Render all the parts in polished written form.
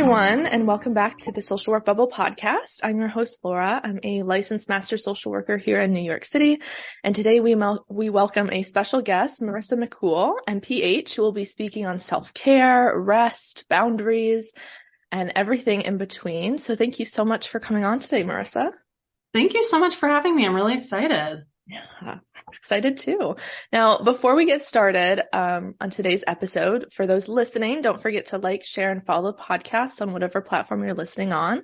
everyone, and welcome back to the Social Work Bubble podcast. I'm your host, Laura. I'm a licensed master social worker here in New York City, and today we welcome a special guest, Marissa McKool, MPH, who will be speaking on self-care, rest, boundaries, and everything in between. So thank you so much for coming on today, Marissa. Thank you so much for having me. I'm really excited. Yeah, I'm excited too. Now, before we get started on today's episode, for those listening, don't forget to like, share, and follow the podcast on whatever platform you're listening on.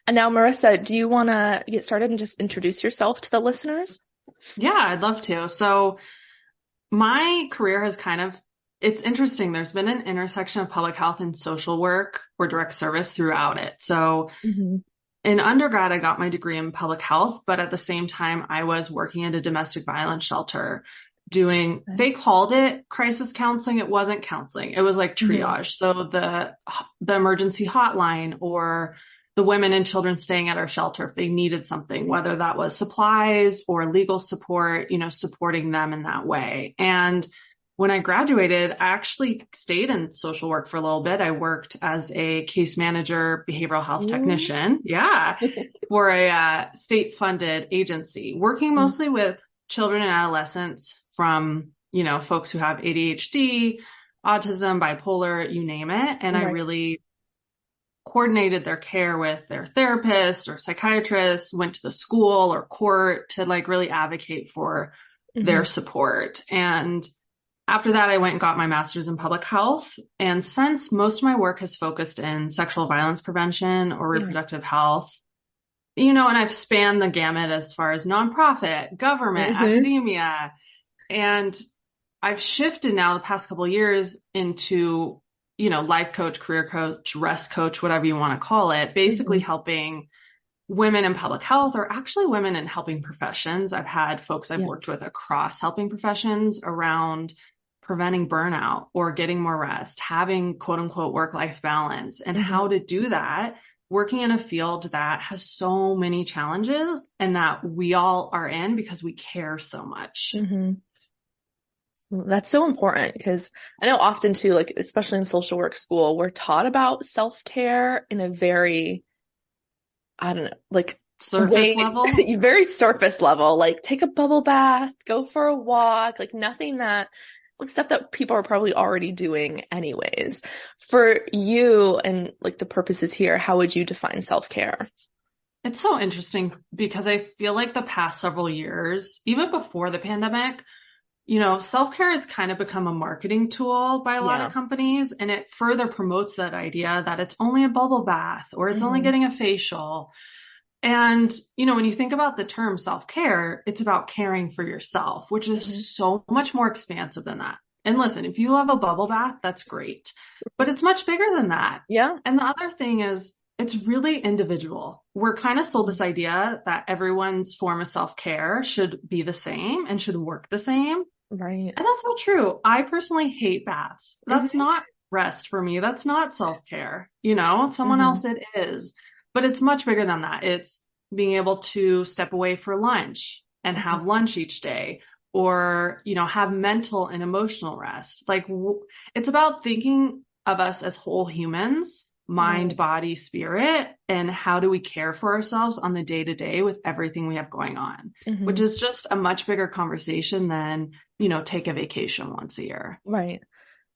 And now, Marissa, do you want to get started and just introduce yourself to the listeners? Yeah, I'd love to. So my career has it's interesting. There's been an intersection of public health and social work or direct service throughout it. So in undergrad, I got my degree in public health, but at the same time, I was working at a domestic violence shelter they called it crisis counseling. It wasn't counseling. It was like triage. So the emergency hotline or the women and children staying at our shelter, if they needed something, whether that was supplies or legal support, supporting them in that way. And when I graduated, I actually stayed in social work for a little bit. I worked as a case manager, behavioral health technician, for a state-funded agency, working mostly with children and adolescents from, folks who have ADHD, autism, bipolar, you name it. And I really coordinated their care with their therapist or psychiatrist, went to the school or court to really advocate for their support. And after that, I went and got my master's in public health. And since most of my work has focused in sexual violence prevention or reproductive health, and I've spanned the gamut as far as nonprofit, government, academia, and I've shifted now the past couple of years into, life coach, career coach, rest coach, whatever you want to call it, basically helping women in public health or actually women in helping professions. I've had folks I've worked with across helping professions around preventing burnout or getting more rest, having quote unquote work-life balance, and how to do that, working in a field that has so many challenges and that we all are in because we care so much. That's so important because I know often too, especially in social work school, we're taught about self-care in a very, surface level, very surface level, take a bubble bath, go for a walk, nothing that, stuff that people are probably already doing anyways. For you and the purposes here, how would you define self-care? It's so interesting because I feel like the past several years, even before the pandemic, self-care has kind of become a marketing tool by a lot of companies, and it further promotes that idea that it's only a bubble bath or it's only getting a facial. And, when you think about the term self-care, it's about caring for yourself, which is so much more expansive than that. And listen, if you love a bubble bath, that's great, but it's much bigger than that. Yeah. And the other thing is it's really individual. We're kind of sold this idea that everyone's form of self-care should be the same and should work the same. Right. And that's not true. I personally hate baths. That's not rest for me. That's not self-care. Someone else it is. But it's much bigger than that. It's being able to step away for lunch and have lunch each day or, have mental and emotional rest. It's about thinking of us as whole humans, mind, body, spirit, and how do we care for ourselves on the day to day with everything we have going on, which is just a much bigger conversation than, take a vacation once a year. Right.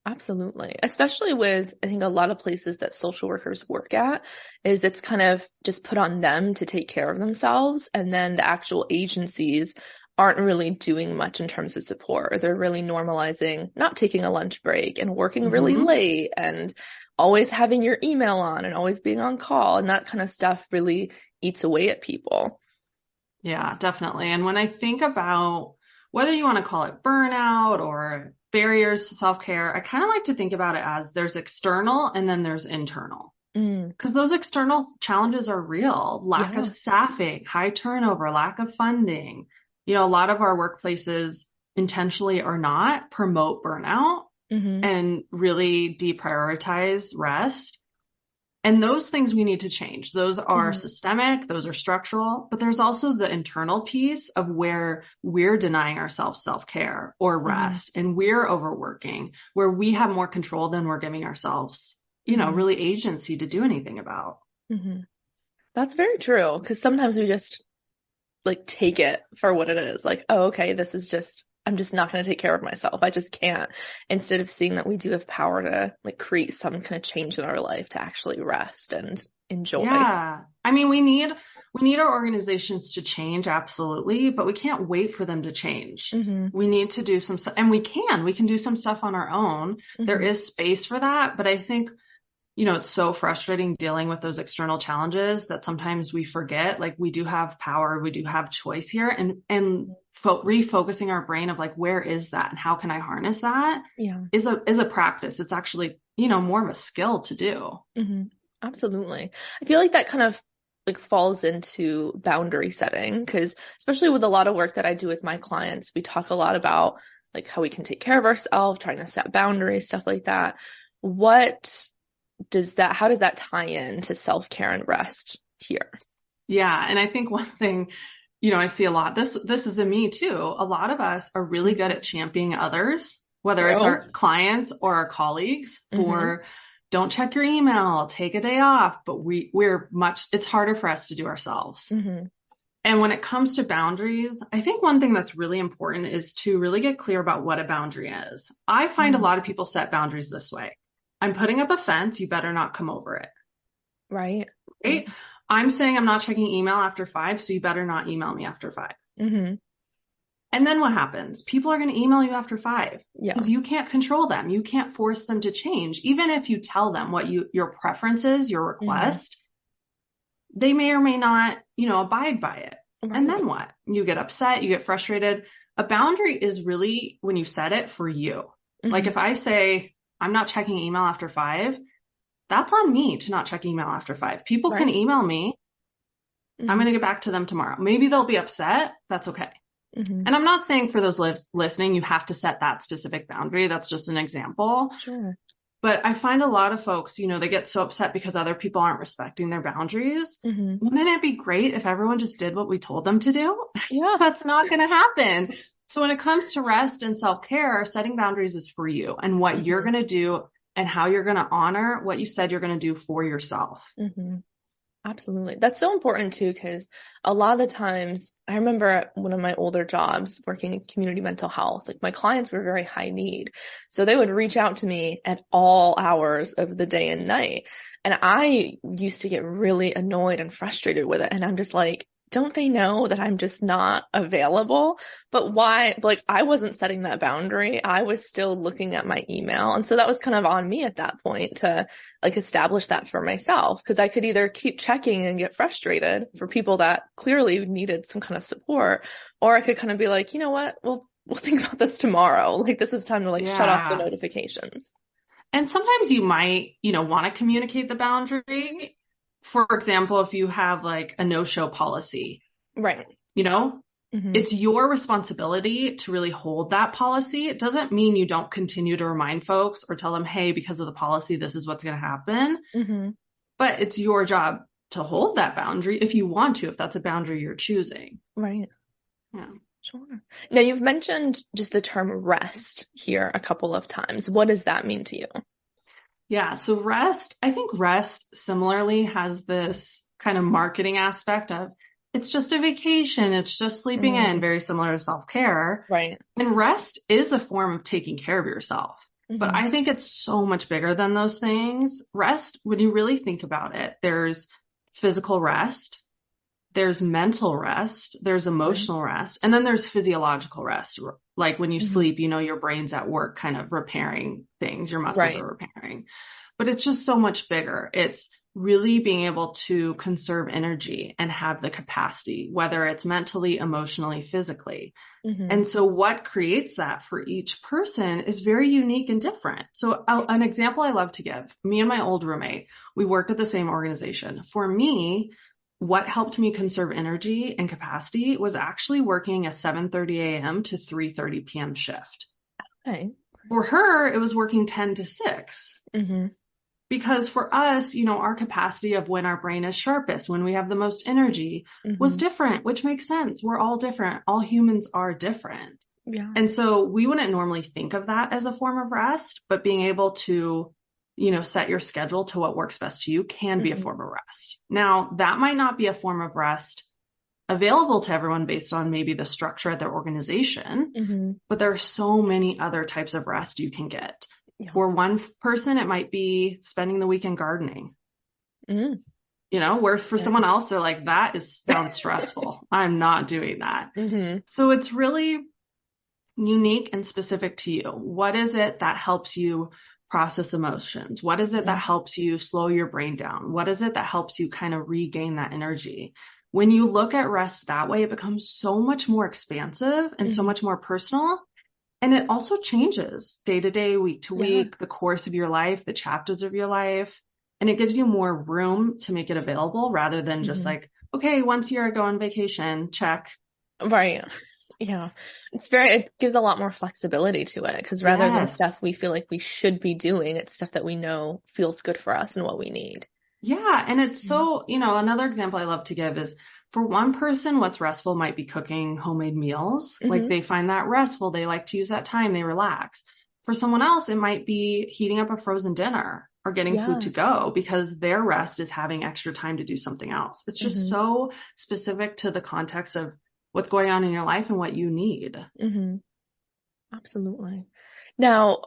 Absolutely. Especially with, I think a lot of places that social workers work at is it's kind of just put on them to take care of themselves. And then the actual agencies aren't really doing much in terms of support. They're really normalizing not taking a lunch break and working really late and always having your email on and always being on call. And that kind of stuff really eats away at people. Yeah, definitely. And when I think about whether you want to call it burnout or barriers to self-care, I kind of like to think about it as there's external and then there's internal. Because those external challenges are real. Lack of staffing, high turnover, lack of funding. A lot of our workplaces, intentionally or not, promote burnout and really deprioritize rest. And those things we need to change. Those are systemic, those are structural, but there's also the internal piece of where we're denying ourselves self-care or rest and we're overworking, where we have more control than we're giving ourselves really agency to do anything about. That's very true. Because sometimes we just like take it for what it is. Like, oh, okay, I'm just not going to take care of myself. I just can't. Instead of seeing that we do have power to like create some kind of change in our life to actually rest and enjoy. Yeah. I mean, we need our organizations to change, absolutely, but we can't wait for them to change. We need to do some stuff, and we can do some stuff on our own. There is space for that, but I think, it's so frustrating dealing with those external challenges that sometimes we forget, like we do have power, we do have choice here, and refocusing our brain of like, where is that and how can I harness that is a practice. It's actually, more of a skill to do. Absolutely. I feel like that kind of like falls into boundary setting, because especially with a lot of work that I do with my clients, we talk a lot about like how we can take care of ourselves, trying to set boundaries, stuff like that. How does that tie in to self-care and rest here? Yeah. And I think one thing, I see a lot, this is in me too. A lot of us are really good at championing others, whether it's our clients or our colleagues for don't check your email, take a day off, but it's harder for us to do ourselves. And when it comes to boundaries, I think one thing that's really important is to really get clear about what a boundary is. I find a lot of people set boundaries this way. I'm putting up a fence. You better not come over it. Right. I'm saying I'm not checking email after 5, so you better not email me after 5. And then what happens? People are going to email you after 5 because you can't control them. You can't force them to change. Even if you tell them what your preference is, your request, they may or may not, abide by it. Right. And then what? You get upset, you get frustrated. A boundary is really when you set it for you. Like if I say, I'm not checking email after 5, that's on me to not check email after 5. People can email me. I'm going to get back to them tomorrow. Maybe they'll be upset. That's okay. And I'm not saying for those listening, you have to set that specific boundary. That's just an example. Sure. But I find a lot of folks, they get so upset because other people aren't respecting their boundaries. Wouldn't it be great if everyone just did what we told them to do? Yeah, that's not going to happen. So when it comes to rest and self-care, setting boundaries is for you and what you're going to do and how you're going to honor what you said you're going to do for yourself. Absolutely. That's so important too, because a lot of the times I remember at one of my older jobs working in community mental health, like my clients were very high need. So they would reach out to me at all hours of the day and night. And I used to get really annoyed and frustrated with it. And I'm just like, don't they know that I'm just not available? But why? Like, I wasn't setting that boundary. I was still looking at my email. And so that was kind of on me at that point to like establish that for myself, because I could either keep checking and get frustrated for people that clearly needed some kind of support, or I could kind of be like, you know what? We'll think about this tomorrow. Like, this is time to like shut off the notifications. And sometimes you might, want to communicate the boundary. For example, if you have like a no-show policy, right? It's your responsibility to really hold that policy. It doesn't mean you don't continue to remind folks or tell them, hey, because of the policy, this is what's going to happen. But it's your job to hold that boundary if you want to, if that's a boundary you're choosing. Right. Yeah. Sure. Now, you've mentioned just the term rest here a couple of times. What does that mean to you? Yeah. So I think rest similarly has this kind of marketing aspect of it's just a vacation. It's just sleeping in, very similar to self-care. Right. And rest is a form of taking care of yourself. But I think it's so much bigger than those things. Rest, when you really think about it, there's physical rest, there's mental rest, there's emotional rest, and then there's physiological rest. Like when you sleep, your brain's at work kind of repairing things, your muscles are repairing. But it's just so much bigger. It's really being able to conserve energy and have the capacity, whether it's mentally, emotionally, physically. And so what creates that for each person is very unique and different. So an example I love to give, me and my old roommate, we worked at the same organization. For me, what helped me conserve energy and capacity was actually working a 7:30 a.m. to 3:30 p.m. shift. Okay. For her, it was working 10 to 6. Because for us, our capacity of when our brain is sharpest, when we have the most energy was different, which makes sense. We're all different. All humans are different. Yeah. And so we wouldn't normally think of that as a form of rest, but being able to set your schedule to what works best to you can be a form of rest. Now, that might not be a form of rest available to everyone based on maybe the structure at their organization, but there are so many other types of rest you can get. Yeah. For one person, it might be spending the weekend gardening. Where for someone else, they're like, that sounds stressful. I'm not doing that. So it's really unique and specific to you. What is it that helps you process emotions? What is it that helps you slow your brain down? What is it that helps you kind of regain that energy? When you look at rest that way, it becomes so much more expansive and so much more personal. And it also changes day to day, week to week, the course of your life, the chapters of your life. And it gives you more room to make it available rather than just like, okay, once a year I go on vacation, check. Right. Yeah. It gives a lot more flexibility to it because rather than stuff we feel like we should be doing, it's stuff that we know feels good for us and what we need. Yeah. And it's so, another example I love to give is for one person, what's restful might be cooking homemade meals. Like they find that restful. They like to use that time. They relax. For someone else, it might be heating up a frozen dinner or getting food to go because their rest is having extra time to do something else. It's just so specific to the context of what's going on in your life and what you need. Absolutely. Now,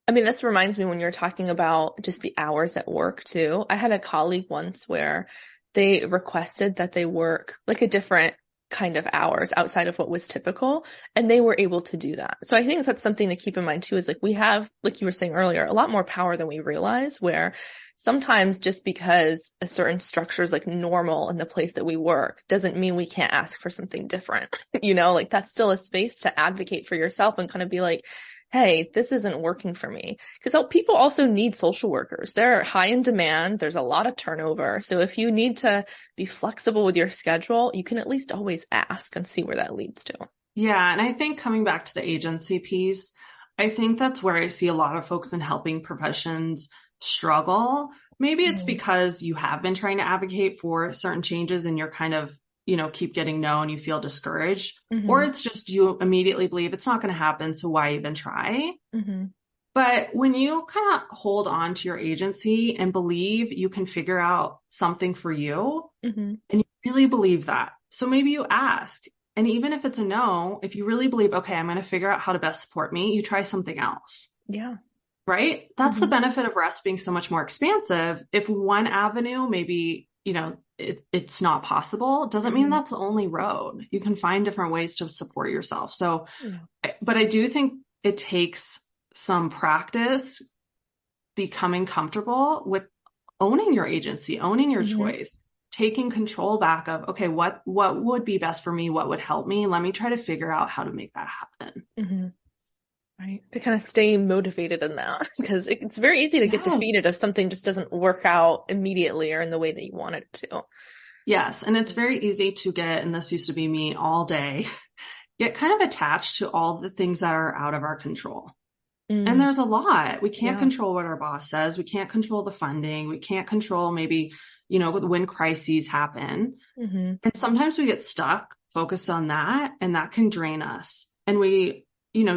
I mean, this reminds me when you're talking about just the hours at work too. I had a colleague once where they requested that they work like a different kind of hours outside of what was typical, and they were able to do that. So I think that's something to keep in mind too, is like we have, like you were saying earlier, a lot more power than we realize, where sometimes just because a certain structure is like normal in the place that we work doesn't mean we can't ask for something different. Like that's still a space to advocate for yourself and kind of be like, hey, this isn't working for me. Because people also need social workers. They're high in demand. There's a lot of turnover. So if you need to be flexible with your schedule, you can at least always ask and see where that leads to. Yeah. And I think coming back to the agency piece, I think that's where I see a lot of folks in helping professions struggle. Maybe it's because you have been trying to advocate for certain changes and you're kind of keep getting no and you feel discouraged, or it's just you immediately believe it's not going to happen. So why even try? But when you kind of hold on to your agency and believe you can figure out something for you and you really believe that. So maybe you ask, and even if it's a no, if you really believe, okay, I'm going to figure out how to best support me, you try something else. Yeah. Right. That's the benefit of rest being so much more expansive. If one avenue, maybe, it's not possible, doesn't mean that's the only road. You can find different ways to support yourself. So, but I do think it takes some practice becoming comfortable with owning your agency, owning your choice, taking control back of, okay, what would be best for me? What would help me? Let me try to figure out how to make that happen. Right. To kind of stay motivated in that, because it's very easy to get defeated if something just doesn't work out immediately or in the way that you want it to. Yes. And it's very easy to get, and this used to be me all day, get kind of attached to all the things that are out of our control. And there's a lot. We can't control what our boss says. We can't control the funding. We can't control maybe, when crises happen. And sometimes we get stuck focused on that, and that can drain us. And we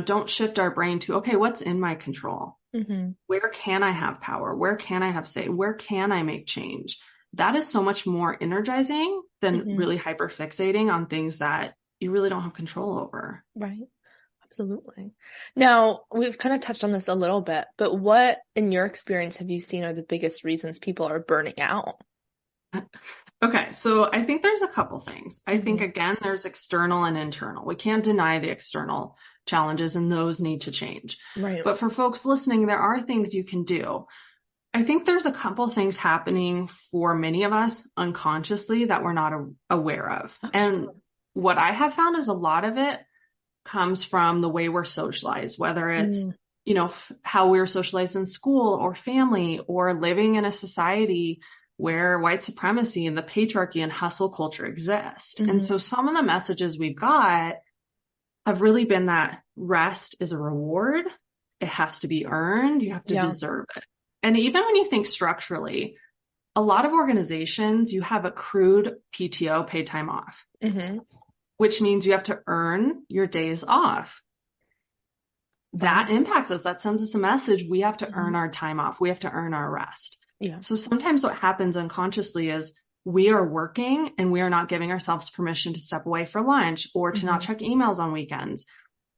don't shift our brain to, okay, what's in my control? Where can I have power? Where can I have say? Where can I make change? That is so much more energizing than really hyper fixating on things that you really don't have control over. Right. Absolutely. Now, we've kind of touched on this a little bit, but what, in your experience, have you seen are the biggest reasons people are burning out? Okay, so I think there's a couple things. I think, again, there's external and internal. We can't deny the external challenges, and those need to change. Right. But for folks listening, there are things you can do. I think there's a couple things happening for many of us unconsciously that we're not aware of. And what I have found is a lot of it comes from the way we're socialized, whether it's, how we were socialized in school or family, or living in a society where white supremacy and the patriarchy and hustle culture exist. And so some of the messages we've got have really been that rest is a reward. It has to be earned. You have to deserve it. And even when you think structurally, a lot of organizations, you have accrued PTO, paid time off, which means you have to earn your days off. that impacts us. That sends us a message. We have to earn Mhm. our time off. We have to earn our rest. Yeah. So sometimes what happens unconsciously is we are working and we are not giving ourselves permission to step away for lunch or to not Mhm. check emails on weekends.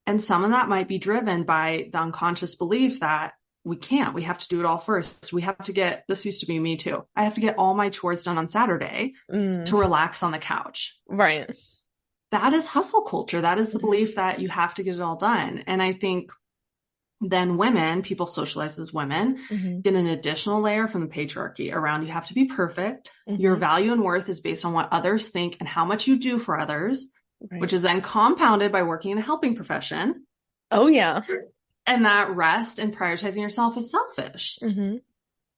And some of that might be driven by the unconscious belief that we can't. We have to do it all first. We have to get, this used to be me too. I have to get all my chores done on Saturday to relax on the couch. Right. That is hustle culture. That is the Mhm. belief that you have to get it all done. And I think then women, people socialized as women, Mhm. get an additional layer from the patriarchy around you have to be perfect. Your Mhm. value and worth is based on what others think and how much you do for others, Right. which is then compounded by working in a helping profession. Oh yeah. And that rest and prioritizing yourself is selfish. Mhm.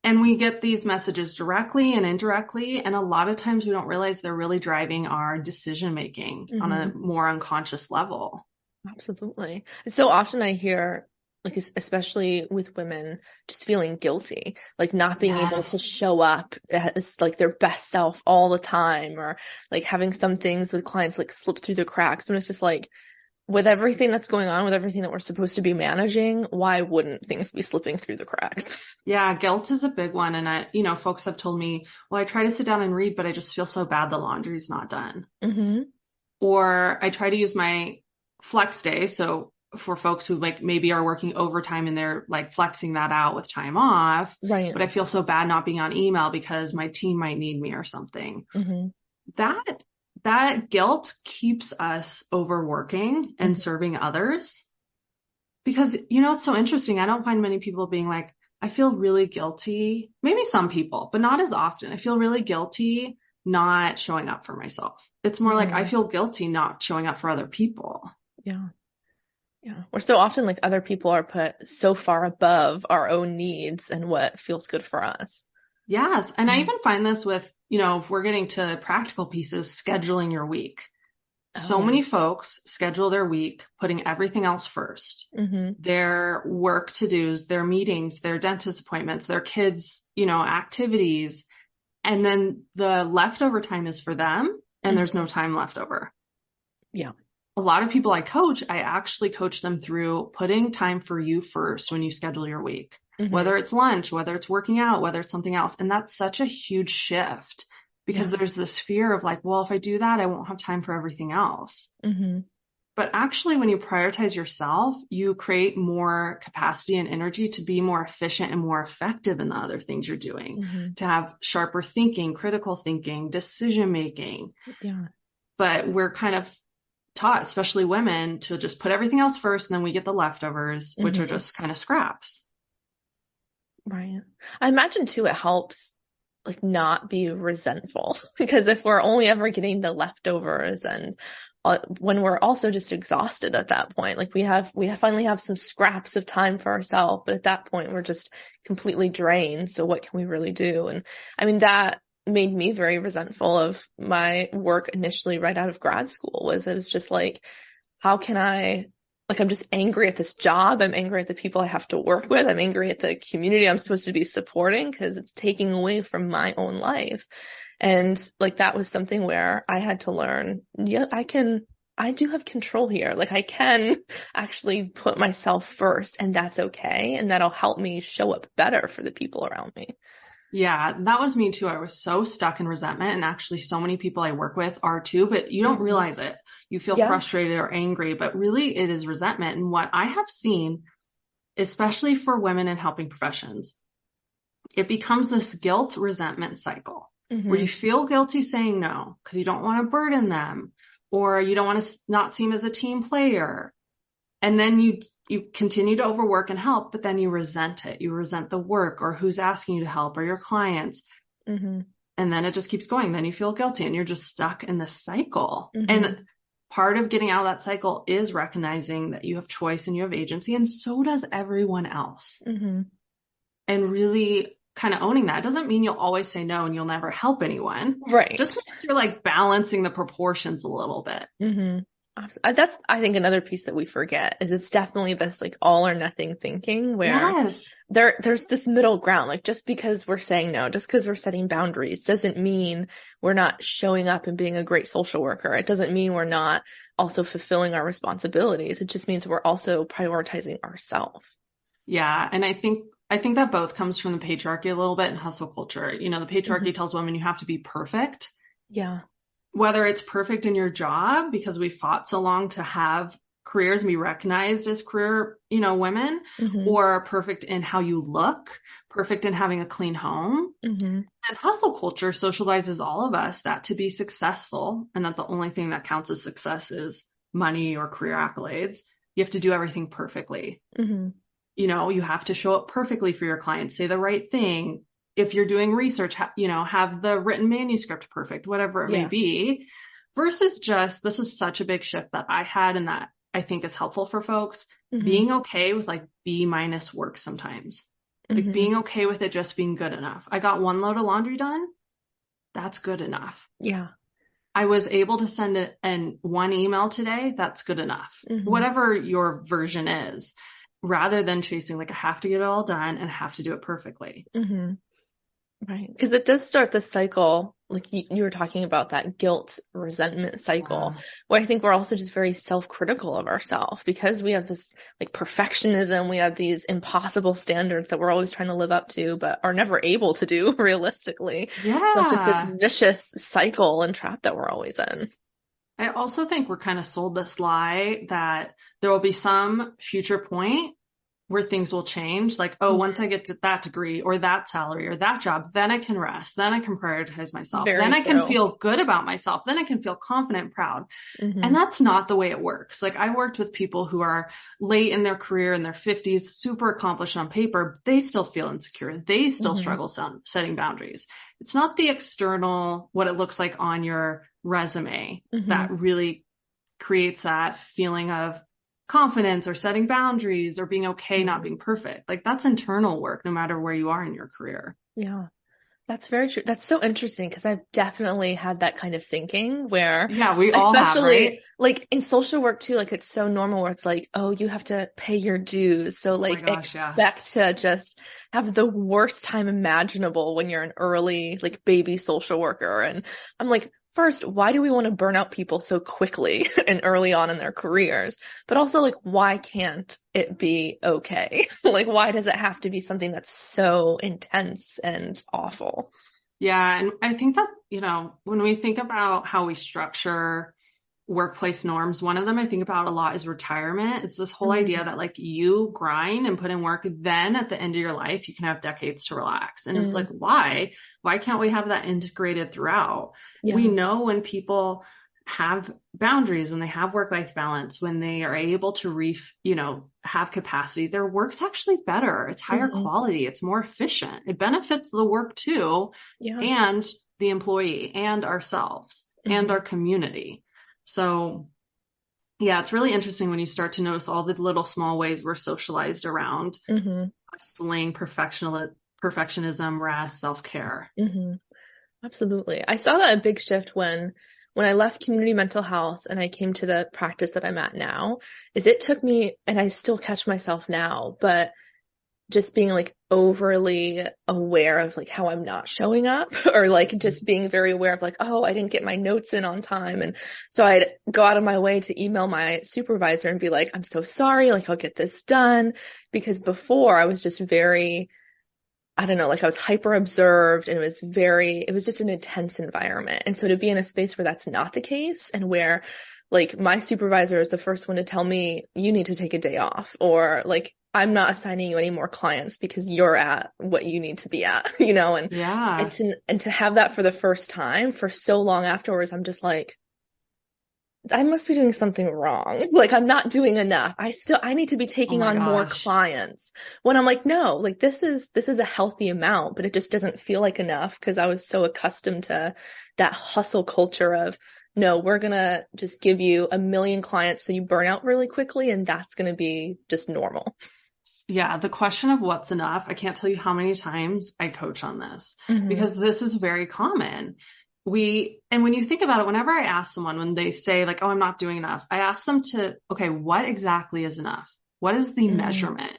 And we get these messages directly and indirectly. And a lot of times we don't realize they're really driving our decision making on a more unconscious level. Absolutely. So often I hear, like, especially with women, just feeling guilty, like not being able to show up as like their best self all the time, or like having some things with clients like slip through the cracks. And it's just like, with everything that's going on, with everything that we're supposed to be managing, why wouldn't things be slipping through the cracks? Yeah, guilt is a big one. And folks have told me, well, I try to sit down and read, but I just feel so bad the laundry's not done. Or I try to use my flex day. So for folks who like maybe are working overtime and they're like flexing that out with time off, Right. but I feel so bad not being on email because my team might need me or something. That guilt keeps us overworking and serving others. Because, it's so interesting. I don't find many people being like, I feel really guilty. Maybe some people, but not as often. I feel really guilty not showing up for myself. It's more like I feel guilty not showing up for other people. Yeah. Yeah. Or so often like other people are put so far above our own needs and what feels good for us. Yes. And I even find this with, if we're getting to practical pieces, scheduling your week. So many folks schedule their week, putting everything else first. Their work to-dos, their meetings, their dentist appointments, their kids, activities. And then the leftover time is for them and there's no time left over. Yeah. A lot of people I coach, I actually coach them through putting time for you first when you schedule your week, whether it's lunch, whether it's working out, whether it's something else. And that's such a huge shift. Because there's this fear of like, well, if I do that, I won't have time for everything else. But actually, when you prioritize yourself, you create more capacity and energy to be more efficient and more effective in the other things you're doing, to have sharper thinking, critical thinking, decision making. Yeah. But we're kind of taught, especially women, to just put everything else first, and then we get the leftovers, which are just kind of scraps. Right. I imagine too, it helps like not be resentful, because if we're only ever getting the leftovers and when we're also just exhausted at that point, like we finally have some scraps of time for ourselves, but at that point we're just completely drained. So what can we really do? And I mean, that made me very resentful of my work initially right out of grad school. It was just like, how can I'm just angry at this job. I'm angry at the people I have to work with. I'm angry at the community I'm supposed to be supporting because it's taking away from my own life. And like, that was something where I had to learn, I do have control here. Like, I can actually put myself first, and that's okay. And that'll help me show up better for the people around me. Yeah, that was me too. I was so stuck in resentment, and actually so many people I work with are too, but you don't realize it. You feel frustrated or angry, but really it is resentment. And what I have seen, especially for women in helping professions, it becomes this guilt resentment cycle where you feel guilty saying no because you don't want to burden them, or you don't want to not seem as a team player. And then you continue to overwork and help, but then you resent it. You resent the work or who's asking you to help or your clients. And then it just keeps going. Then you feel guilty and you're just stuck in this cycle. And part of getting out of that cycle is recognizing that you have choice and you have agency, and so does everyone else. And really kind of owning that. It doesn't mean you'll always say no and you'll never help anyone. Right. Just because you're like balancing the proportions a little bit. That's, I think, another piece that we forget is it's definitely this like all or nothing thinking where Yes. there's this middle ground. Like just because we're saying no, just because we're setting boundaries doesn't mean we're not showing up and being a great social worker. It doesn't mean we're not also fulfilling our responsibilities. It just means we're also prioritizing ourselves. Yeah. And I think that both comes from the patriarchy a little bit and hustle culture. You know, the patriarchy tells women you have to be perfect. Yeah. Whether it's perfect in your job because we fought so long to have careers and be recognized as career, women, or perfect in how you look, perfect in having a clean home. And hustle culture socializes all of us that to be successful and that the only thing that counts as success is money or career accolades, you have to do everything perfectly. You have to show up perfectly for your clients, say the right thing. If you're doing research, have the written manuscript perfect, whatever it may be, versus just, this is such a big shift that I had and that I think is helpful for folks, being okay with like B- work sometimes, like being okay with it just being good enough. I got one load of laundry done. That's good enough. Yeah. I was able to send it in one email today. That's good enough. Whatever your version is, rather than chasing like I have to get it all done and have to do it perfectly. Right. Because it does start the cycle, like you were talking about that guilt, resentment cycle, where I think we're also just very self-critical of ourselves because we have this like perfectionism, we have these impossible standards that we're always trying to live up to, but are never able to do realistically. Yeah. So it's just this vicious cycle and trap that we're always in. I also think we're kind of sold this lie that there will be some future point where things will change. Like, oh, once I get to that degree or that salary or that job, then I can rest. Then I can prioritize myself. Very then I true. can feel good about myself. Then I can feel confident and proud. And that's not the way it works. Like I worked with people who are late in their career in their 50s, super accomplished on paper. They still feel insecure. They still struggle setting boundaries. It's not the external, what it looks like on your resume that really creates that feeling of confidence or setting boundaries or being okay not being perfect. Like that's internal work no matter where you are in your career. Yeah. That's very true. That's so interesting because I've definitely had that kind of thinking where we all have, right? Like in social work too, like it's so normal where it's like, oh, you have to pay your dues. So like expect to just have the worst time imaginable when you're an early like baby social worker. And I'm like, first, why do we want to burn out people so quickly and early on in their careers? But also like, why can't it be okay? Like, why does it have to be something that's so intense and awful? Yeah. And I think that, when we think about how we structure workplace norms, one of them I think about a lot is retirement. It's this whole idea that like you grind and put in work, then at the end of your life, you can have decades to relax. And it's like, why can't we have that integrated throughout? We know when people have boundaries, when they have work-life balance, when they are able to have capacity, their work's actually better. It's higher quality. It's more efficient. It benefits the work too, and the employee and ourselves and our community. So yeah, it's really interesting when you start to notice all the little small ways we're socialized around hustling, perfectionism, rest, self-care. Absolutely. I saw that a big shift when I left community mental health and I came to the practice that I'm at now, is it took me, and I still catch myself now, but just being like overly aware of like how I'm not showing up or like just being very aware of like, oh, I didn't get my notes in on time. And so I'd go out of my way to email my supervisor and be like, I'm so sorry, like I'll get this done. Because before I was just very, I don't know, like I was hyper observed and it was just an intense environment. And so to be in a space where that's not the case and where like my supervisor is the first one to tell me you need to take a day off or like I'm not assigning you any more clients because you're at what you need to be at, and to have that for the first time for so long afterwards, I'm just like, I must be doing something wrong. Like I'm not doing enough. I need to be taking on more clients when I'm like, no, like this is a healthy amount, but it just doesn't feel like enough because I was so accustomed to that hustle culture of, no, we're going to just give you 1 million clients so you burn out really quickly and that's going to be just normal. Yeah, the question of what's enough, I can't tell you how many times I coach on this because this is very common. and when you think about it, whenever I ask someone, when they say like, oh, I'm not doing enough, I ask them to, okay, what exactly is enough? What is the measurement?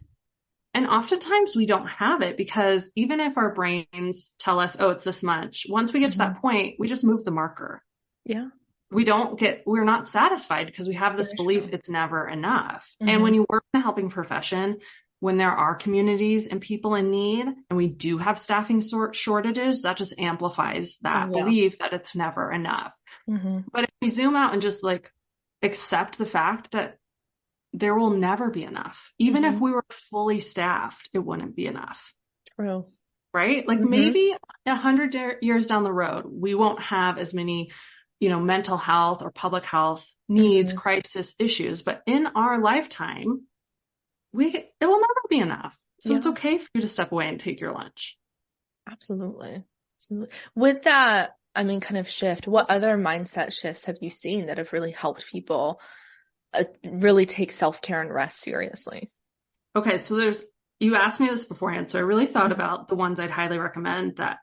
And oftentimes we don't have it, because even if our brains tell us, oh, it's this much, once we get to that point, we just move the marker. Yeah. We're not satisfied because we have this belief it's never enough. And when you work in a helping profession, when there are communities and people in need, and we do have staffing shortages, that just amplifies that belief that it's never enough. But if we zoom out and just like accept the fact that there will never be enough, even if we were fully staffed, it wouldn't be enough. True. Right? Like maybe 100 years down the road, we won't have as many, mental health or public health needs, crisis issues, but in our lifetime, it will never be enough. So it's okay for you to step away and take your lunch. Absolutely. With that, kind of shift, what other mindset shifts have you seen that have really helped people really take self-care and rest seriously? Okay. So you asked me this beforehand, so I really thought about the ones I'd highly recommend that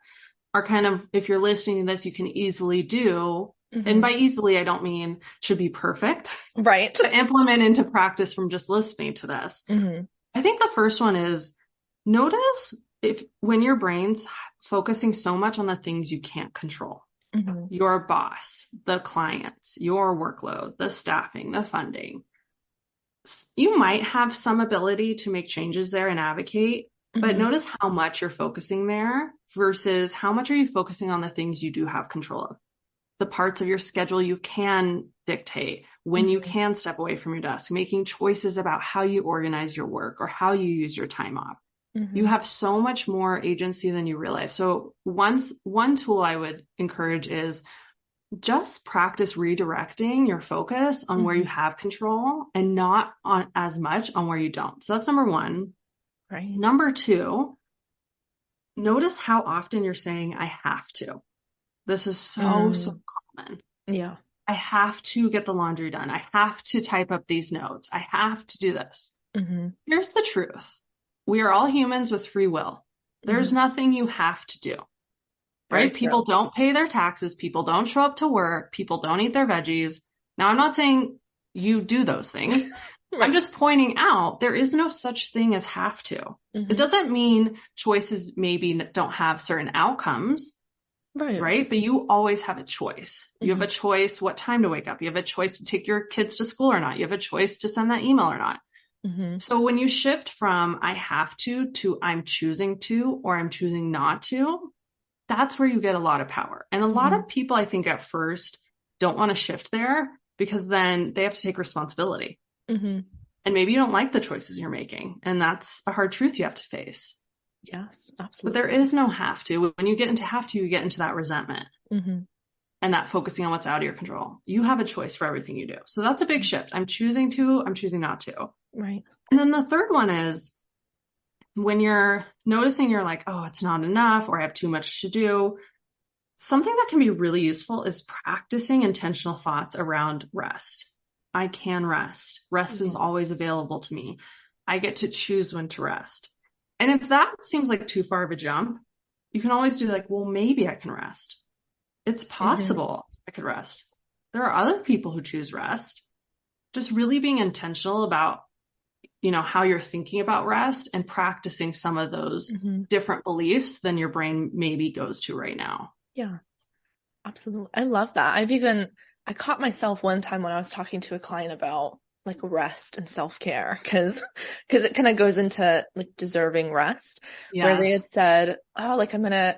are kind of, if you're listening to this, you can easily do. And by easily, I don't mean should be perfect. Right. To implement into practice from just listening to this. I think the first one is notice when your brain's focusing so much on the things you can't control, your boss, the clients, your workload, the staffing, the funding, you might have some ability to make changes there and advocate, but notice how much you're focusing there versus how much are you focusing on the things you do have control of. The parts of your schedule you can dictate, when you can step away from your desk, making choices about how you organize your work or how you use your time off. You have so much more agency than you realize. So one tool I would encourage is just practice redirecting your focus on where you have control and not on as much on where you don't. So that's number one. Right. Number two, notice how often you're saying, I have to. This is so common. Yeah. I have to get the laundry done. I have to type up these notes. I have to do this. Here's the truth. We are all humans with free will. There's nothing you have to do, right? People don't pay their taxes. People don't show up to work. People don't eat their veggies. Now, I'm not saying you do those things. I'm just pointing out there is no such thing as have to. It doesn't mean choices maybe don't have certain outcomes. Right. But you always have a choice. You have a choice what time to wake up. You have a choice to take your kids to school or not. You have a choice to send that email or not. So when you shift from I have to I'm choosing to, or I'm choosing not to, that's where you get a lot of power. And a lot of people, I think at first don't want to shift there because then they have to take responsibility. And maybe you don't like the choices you're making. And that's a hard truth you have to face. Yes, absolutely. But there is no have to. When you get into have to, you get into that resentment and that focusing on what's out of your control. You have a choice for everything you do. So that's a big shift. I'm choosing to, I'm choosing not to. Right. And then the third one is when you're noticing you're like, oh, it's not enough or I have too much to do. Something that can be really useful is practicing intentional thoughts around rest. I can rest. Rest is always available to me. I get to choose when to rest. And if that seems like too far of a jump, you can always do like, well, maybe I can rest. It's possible I could rest. There are other people who choose rest. Just really being intentional about, how you're thinking about rest and practicing some of those different beliefs than your brain maybe goes to right now. Yeah, absolutely. I love that. I caught myself one time when I was talking to a client about like rest and self-care because it kind of goes into like deserving rest where they had said, oh, like I'm going to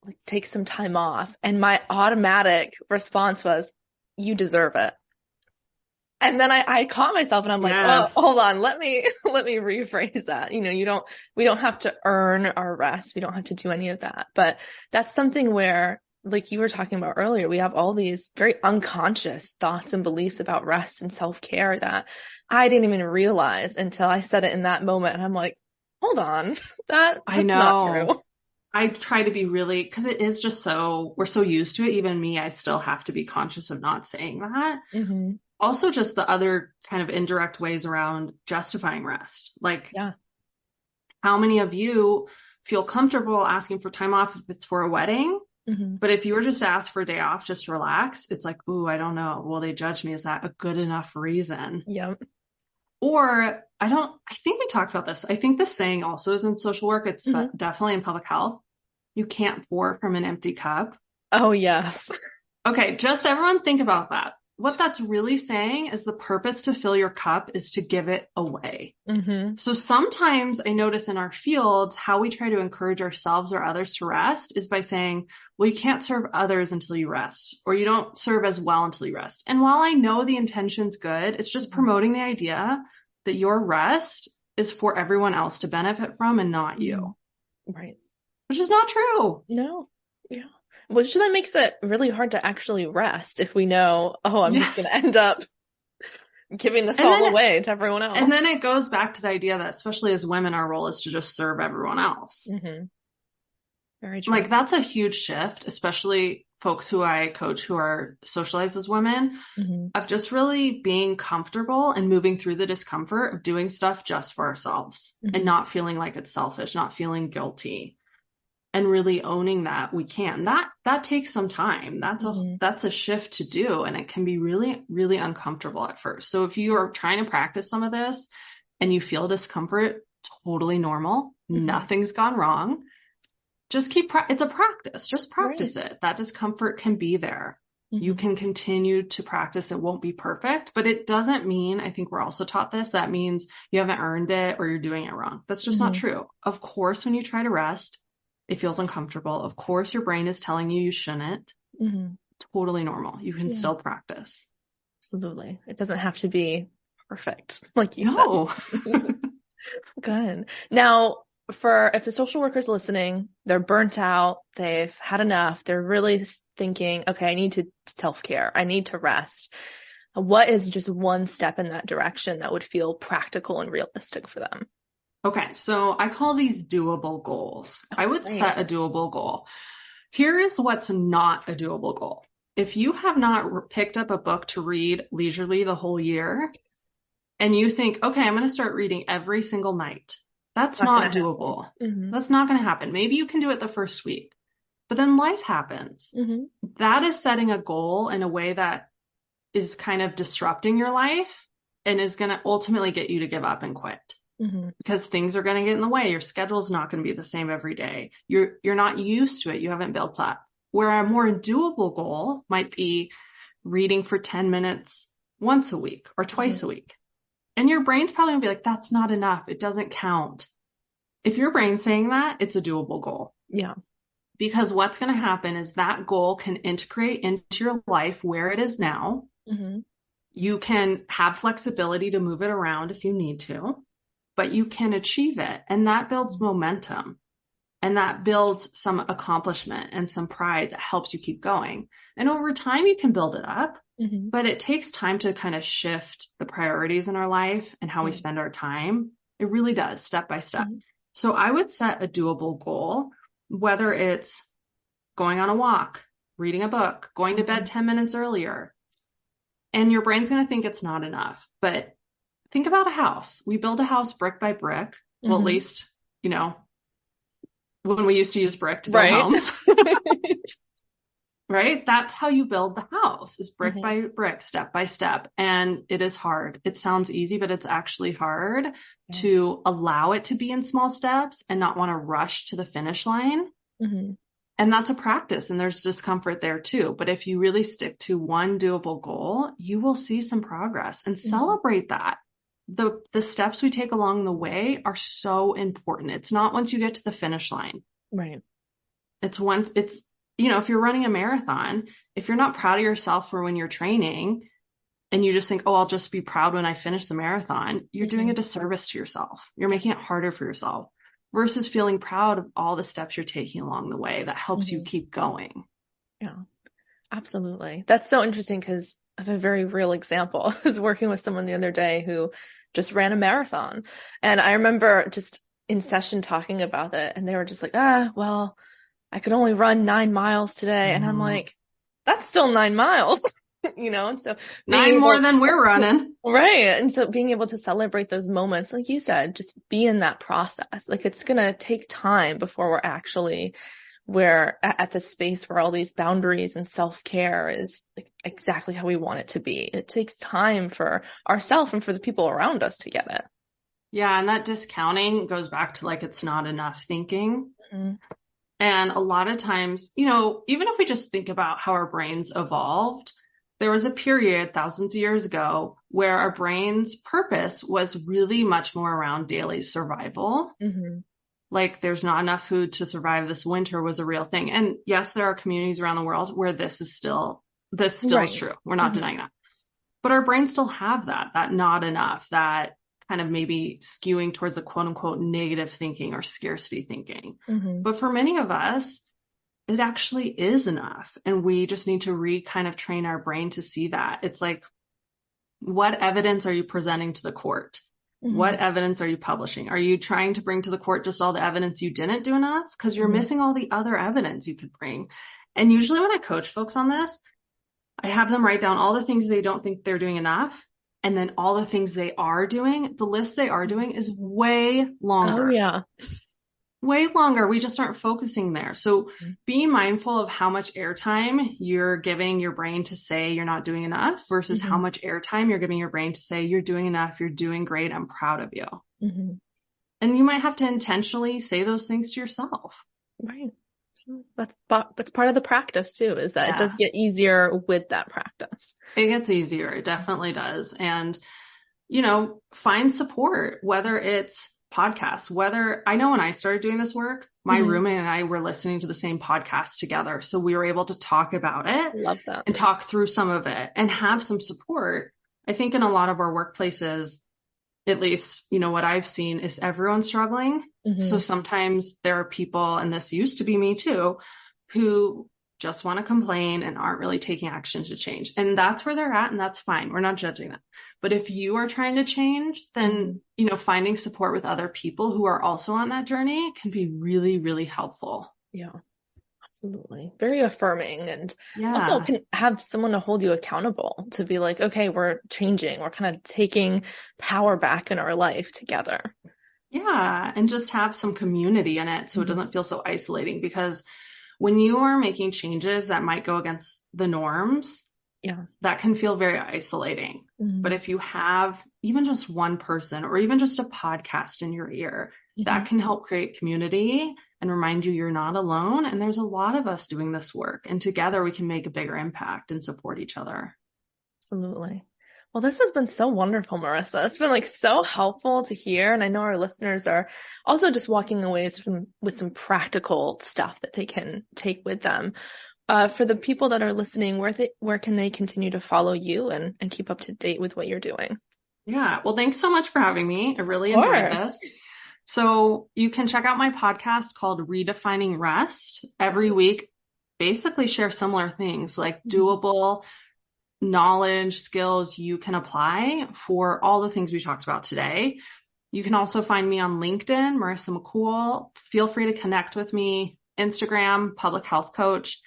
like take some time off. And my automatic response was, you deserve it. And then I caught myself and I'm like, oh, hold on, let me rephrase that. We don't have to earn our rest. We don't have to do any of that. But that's something where, like you were talking about earlier, we have all these very unconscious thoughts and beliefs about rest and self-care that I didn't even realize until I said it in that moment. And I'm like, hold on, that's not true. I try to be really, because it is just we're so used to it. Even me, I still have to be conscious of not saying that. Also, just the other kind of indirect ways around justifying rest. Like, how many of you feel comfortable asking for time off if it's for a wedding? Mm-hmm. But if you were just to ask for a day off, just to relax, it's like, ooh, I don't know. Will they judge me? Is that a good enough reason? Yep. Or I think we talked about this. I think the saying also is in social work. It's definitely in public health. You can't pour from an empty cup. Oh, yes. Okay, just everyone think about that. What that's really saying is the purpose to fill your cup is to give it away. Mm-hmm. So sometimes I notice in our fields how we try to encourage ourselves or others to rest is by saying, well, you can't serve others until you rest, or you don't serve as well until you rest. And while I know the intention's good, it's just promoting the idea that your rest is for everyone else to benefit from and not you. Right. Which is not true. No. Yeah. Which then makes it really hard to actually rest if we know, oh, I'm just going to end up giving this all away to everyone else. And then it goes back to the idea that especially as women, our role is to just serve everyone else. Mm-hmm. Very true. Like that's a huge shift, especially folks who I coach who are socialized as women, of just really being comfortable and moving through the discomfort of doing stuff just for ourselves and not feeling like it's selfish, not feeling guilty. And really owning that we can. That takes some time. That's a shift to do. And it can be really, really uncomfortable at first. So if you are trying to practice some of this and you feel discomfort, totally normal. Nothing's gone wrong. Just it's a practice. Just practice it. That discomfort can be there. You can continue to practice. It won't be perfect, but it doesn't mean, I think we're also taught this, that means you haven't earned it or you're doing it wrong. That's just not true. Of course, when you try to rest, it feels uncomfortable. Of course, your brain is telling you shouldn't. Totally normal. You can still practice. Absolutely. It doesn't have to be perfect, like you said. Good. Now, if the social worker's listening, they're burnt out, they've had enough, they're really thinking, okay, I need to self-care, I need to rest. What is just one step in that direction that would feel practical and realistic for them? Okay, so I call these doable goals. I would set a doable goal. Here is what's not a doable goal. If you have not picked up a book to read leisurely the whole year, and you think, okay, I'm going to start reading every single night, that's not doable. That's not going to happen. Maybe you can do it the first week, but then life happens. That is setting a goal in a way that is kind of disrupting your life and is going to ultimately get you to give up and quit. Because things are going to get in the way. Your schedule's not going to be the same every day. You're not used to it. You haven't built up. Where a more doable goal might be reading for 10 minutes once a week or twice a week. And your brain's probably going to be like, that's not enough. It doesn't count. If your brain's saying that, it's a doable goal. Yeah. Because what's going to happen is that goal can integrate into your life where it is now. You can have flexibility to move it around if you need to. But you can achieve it. And that builds momentum and that builds some accomplishment and some pride that helps you keep going. And over time, you can build it up, but it takes time to kind of shift the priorities in our life and how we spend our time. It really does, step by step. So I would set a doable goal, whether it's going on a walk, reading a book, going to bed 10 minutes earlier, and your brain's going to think it's not enough, but think about a house. We build a house brick by brick. Well, at least, when we used to use brick to build homes. Right? That's how you build the house, is brick by brick, step by step. And it is hard. It sounds easy, but it's actually hard to allow it to be in small steps and not want to rush to the finish line. And that's a practice, and there's discomfort there too. But if you really stick to one doable goal, you will see some progress and celebrate that. The steps we take along the way are so important. It's not once you get to the finish line. Right. It's if you're running a marathon, if you're not proud of yourself for when you're training and you just think, oh, I'll just be proud when I finish the marathon, you're doing a disservice to yourself. You're making it harder for yourself versus feeling proud of all the steps you're taking along the way that helps you keep going. Yeah, absolutely. That's so interesting because I have a very real example. I was working with someone the other day who just ran a marathon. And I remember just in session talking about it, and they were just like, well, I could only run 9 miles today. And I'm like, that's still 9 miles, and so 9 more than we're running. Right. And so being able to celebrate those moments, like you said, just be in that process. Like it's going to take time before we're actually we're at the space where all these boundaries and self-care is exactly how we want it to be. It takes time for ourselves and for the people around us to get it. Yeah. And that discounting goes back to like, it's not enough thinking. Mm-hmm. And a lot of times, you know, even if we just think about how our brains evolved, there was a period thousands of years ago where our brain's purpose was really much more around daily survival. Mm-hmm. Like there's not enough food to survive this winter was a real thing. And yes, there are communities around the world where this still Right. is true. We're not denying that. But our brains still have that not enough, that kind of maybe skewing towards a quote unquote negative thinking or scarcity thinking. Mm-hmm. But for many of us, it actually is enough. And we just need to kind of train our brain to see that. It's like, what evidence are you presenting to the court? Mm-hmm. What evidence are you publishing? Are you trying to bring to the court just all the evidence you didn't do enough? Because you're missing all the other evidence you could bring. And usually when I coach folks on this, I have them write down all the things they don't think they're doing enough. And then all the things they are doing. The list they are doing is way longer. Oh, yeah. Way longer. We just aren't focusing there. So being mindful of how much airtime you're giving your brain to say you're not doing enough versus how much airtime you're giving your brain to say you're doing enough, you're doing great, I'm proud of you. Mm-hmm. And you might have to intentionally say those things to yourself. Right. So that's part of the practice too, is that it does get easier with that practice. It gets easier. It definitely does. And, you know, find support, whether it's podcasts, whether I know when I started doing this work, my roommate and I were listening to the same podcast together. So we were able to talk about it. Love that. And talk through some of it and have some support. I think in a lot of our workplaces, at least, you know, what I've seen is everyone's struggling. Mm-hmm. So sometimes there are people, and this used to be me too, who just want to complain and aren't really taking action to change. And that's where they're at, and that's fine. We're not judging that. But if you are trying to change, then, you know, finding support with other people who are also on that journey can be really, really helpful. Yeah, absolutely. Very affirming, and also can have someone to hold you accountable to be like, okay, we're changing. We're kind of taking power back in our life together. Yeah. And just have some community in it so it doesn't feel so isolating, because when you are making changes that might go against the norms, that can feel very isolating. Mm-hmm. But if you have even just one person or even just a podcast in your ear, that can help create community and remind you you're not alone. And there's a lot of us doing this work, and together we can make a bigger impact and support each other. Absolutely. Well, this has been so wonderful, Marissa. It's been like so helpful to hear. And I know our listeners are also just walking away with some practical stuff that they can take with them. For the people that are listening, where can they continue to follow you and keep up to date with what you're doing? Yeah. Well, thanks so much for having me. I really enjoyed this. So you can check out my podcast called Redefining Rest. Every week, basically share similar things like doable knowledge, skills you can apply for all the things we talked about today. You can also find me on LinkedIn, Marissa McKool. Feel free to connect with me, Instagram, Public Health Coach.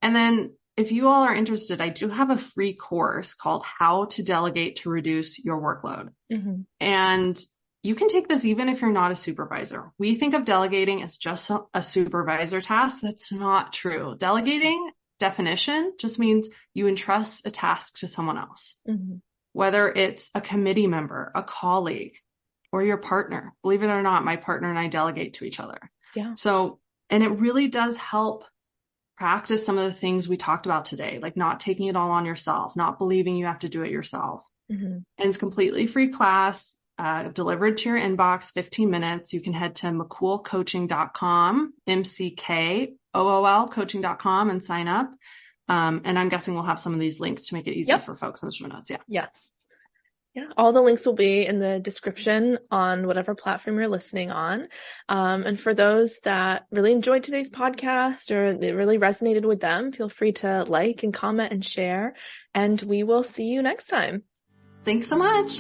And then if you all are interested, I do have a free course called How to Delegate to Reduce Your Workload. Mm-hmm. And you can take this even if you're not a supervisor. We think of delegating as just a supervisor task. That's not true. Delegating, definition, just means you entrust a task to someone else, whether it's a committee member, a colleague, or your partner. Believe it or not, my partner and I delegate to each other. Yeah. So, and it really does help practice some of the things we talked about today, like not taking it all on yourself, not believing you have to do it yourself. And it's completely free class, delivered to your inbox, 15 minutes. You can head to McKoolcoaching.com, MCKOOL coaching.com, and sign up. And I'm guessing we'll have some of these links to make it easier for folks in the show notes. Yeah. Yes. Yeah. All the links will be in the description on whatever platform you're listening on. And for those that really enjoyed today's podcast or it really resonated with them, feel free to like and comment and share. And we will see you next time. Thanks so much.